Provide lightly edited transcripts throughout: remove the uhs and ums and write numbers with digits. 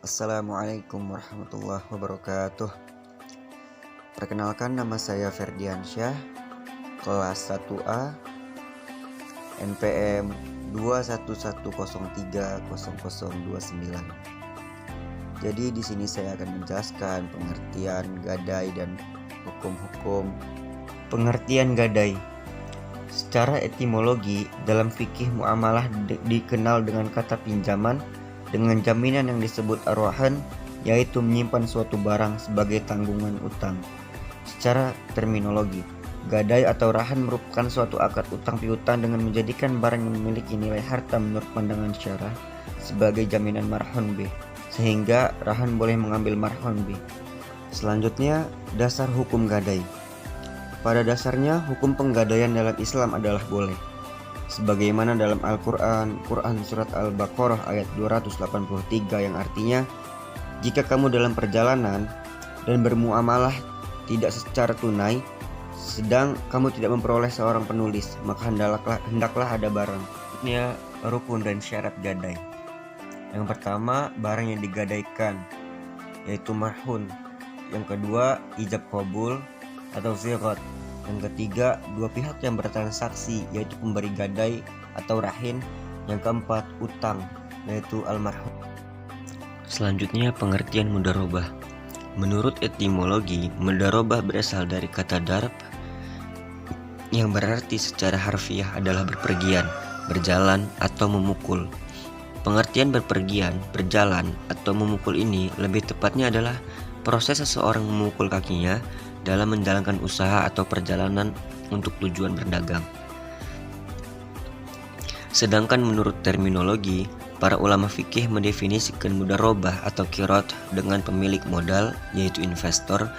Assalamualaikum warahmatullahi wabarakatuh. Perkenalkan, nama saya Ferdiansyah, kelas 1A, NPM 211030029. Jadi di sini saya akan menjelaskan pengertian gadai dan hukum-hukum pengertian gadai. Secara etimologi, dalam fikih muamalah dikenal dengan kata pinjaman dengan jaminan yang disebut arwahan, yaitu menyimpan suatu barang sebagai tanggungan utang. Secara terminologi, gadai atau rahan merupakan suatu akad utang piutang dengan menjadikan barang yang memiliki nilai harta menurut pandangan syarah sebagai jaminan marhun B, sehingga rahan boleh mengambil marhun B. Selanjutnya, dasar hukum gadai. Pada dasarnya, hukum penggadaian dalam Islam adalah boleh. Sebagaimana dalam Al-Quran, surat Al-Baqarah ayat 283 yang artinya, jika kamu dalam perjalanan dan bermuamalah tidak secara tunai, sedang kamu tidak memperoleh seorang penulis, maka hendaklah ada barang. Ini rukun dan syarat gadai. Yang pertama, barang yang digadaikan, yaitu marhun. Yang kedua, ijab qabul atau zirat. Yang ketiga, dua pihak yang bertransaksi, yaitu pemberi gadai atau rahin. Yang keempat, utang, yaitu almarhum. Selanjutnya, pengertian mudharabah. Menurut etimologi, mudharabah berasal dari kata darb yang berarti secara harfiah adalah berpergian, berjalan, atau memukul. Pengertian berpergian, berjalan, atau memukul ini lebih tepatnya adalah proses seseorang memukul kakinya dalam menjalankan usaha atau perjalanan untuk tujuan berdagang. Sedangkan menurut terminologi, para ulama fikih mendefinisikan mudharabah atau qirat dengan pemilik modal, yaitu investor,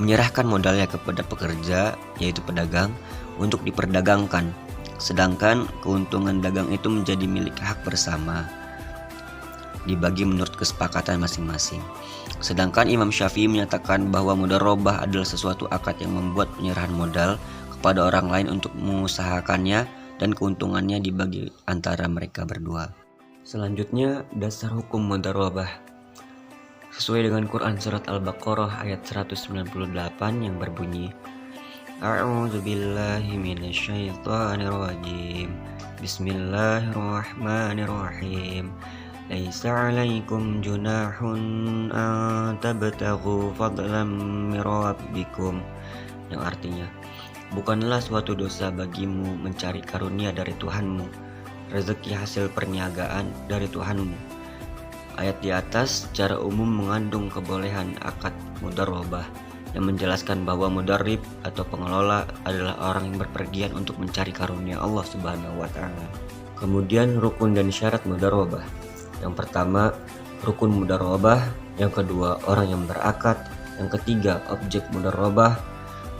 menyerahkan modalnya kepada pekerja, yaitu pedagang, untuk diperdagangkan. Sedangkan keuntungan dagang itu menjadi milik hak bersama, dibagi menurut kesepakatan masing-masing. Sedangkan Imam Syafi'i menyatakan bahwa mudharabah adalah sesuatu akad yang membuat penyerahan modal kepada orang lain untuk mengusahakannya dan keuntungannya dibagi antara mereka berdua. Selanjutnya, dasar hukum mudharabah. Sesuai dengan Quran surat Al-Baqarah ayat 198 yang berbunyi, A'udzubillahi minasyaitonirrajim. Bismillahirrahmanirrahim. Laisa 'alaikum junahun an tabtaghu fadlan min rabbikum, yang artinya, bukanlah suatu dosa bagimu mencari karunia dari Tuhanmu, rezeki hasil perniagaan dari Tuhanmu. Ayat di atas secara umum mengandung kebolehan akad mudharabah yang menjelaskan bahwa mudarrib atau pengelola adalah orang yang berpergian untuk mencari karunia Allah Subhanahu wa taala. Kemudian rukun dan syarat mudharabah. Yang pertama, rukun mudharabah. Yang kedua, orang yang berakad. Yang ketiga, objek mudharabah.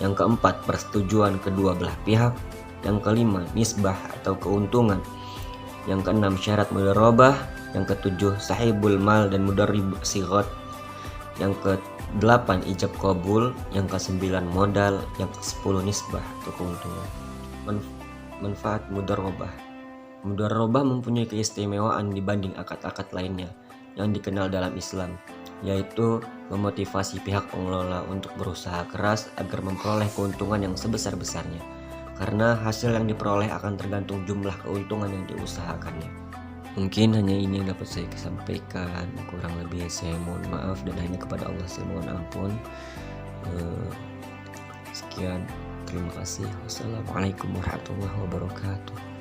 Yang keempat, persetujuan kedua belah pihak. Yang kelima, nisbah atau keuntungan. Yang keenam, syarat mudharabah. Yang ketujuh, sahibul mal dan mudharrib sighat. Yang ke-8, ijab qabul. Yang ke-9, modal. Yang ke-10, nisbah atau keuntungan. Manfaat mudharabah. Mudharabah mempunyai keistimewaan dibanding akad-akad lainnya yang dikenal dalam Islam, yaitu memotivasi pihak pengelola untuk berusaha keras agar memperoleh keuntungan yang sebesar-besarnya, karena hasil yang diperoleh akan tergantung jumlah keuntungan yang diusahakannya. Mungkin hanya ini yang dapat saya sampaikan, kurang lebih saya mohon maaf dan hanya kepada Allah saya mohon ampun. Sekian, terima kasih. Wassalamualaikum warahmatullahi wabarakatuh.